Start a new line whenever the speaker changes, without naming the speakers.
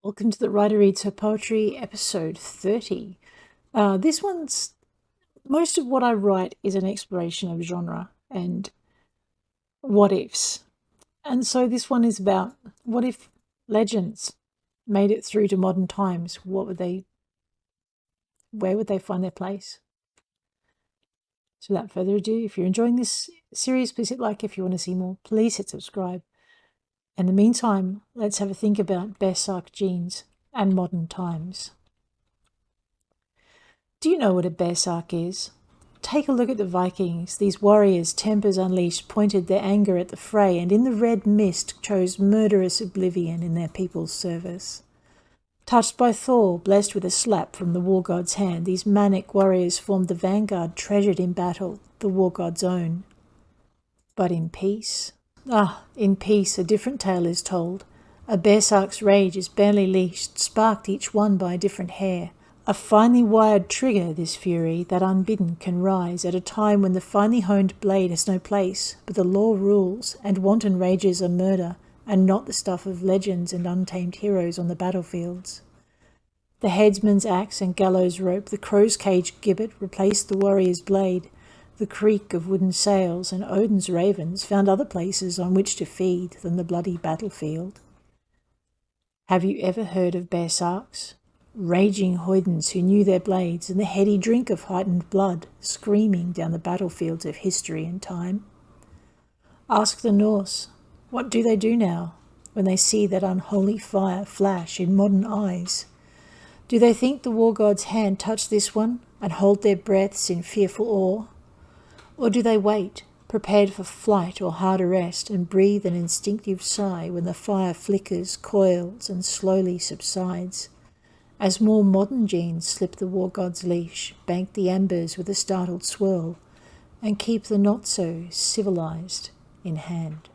Welcome to the Writer Reads Her Poetry, episode 30. Most of what I write is an exploration of genre and what ifs. And so this one is about what if legends made it through to modern times? Where would they find their place? So without further ado, if you're enjoying this series, please hit like. If you want to see more, please hit subscribe. In the meantime, let's have a think about Baresark genes and modern times. Do you know what a Baresark is? Take a look at the Vikings. These warriors, tempers unleashed, pointed their anger at the fray, and in the red mist chose murderous oblivion in their people's service. Touched by Thor, blessed with a slap from the war god's hand, these manic warriors formed the vanguard treasured in battle, the war god's own. But in peace? In peace a different tale is told. A Baresark's rage is barely leashed, sparked each one by a different hair. A finely wired trigger, this fury, that unbidden can rise at a time when the finely honed blade has no place, but the law rules, and wanton rages are murder, and not the stuff of legends and untamed heroes on the battlefields. The headsman's axe and gallows rope, the crow's cage gibbet replaced the warrior's blade. The creak of wooden sails and Odin's ravens found other places on which to feed than the bloody battlefield. Have you ever heard of Baresarks? Raging hoydens who knew their blades and the heady drink of heightened blood, screaming down the battlefields of history and time. Ask the Norse, what do they do now, when they see that unholy fire flash in modern eyes? Do they think the war god's hand touched this one, and hold their breaths in fearful awe? Or do they wait, prepared for flight or hard arrest, and breathe an instinctive sigh when the fire flickers, coils, and slowly subsides? As more modern genes slip the war god's leash, bank the embers with a startled swirl, and keep the not-so-civilized in hand.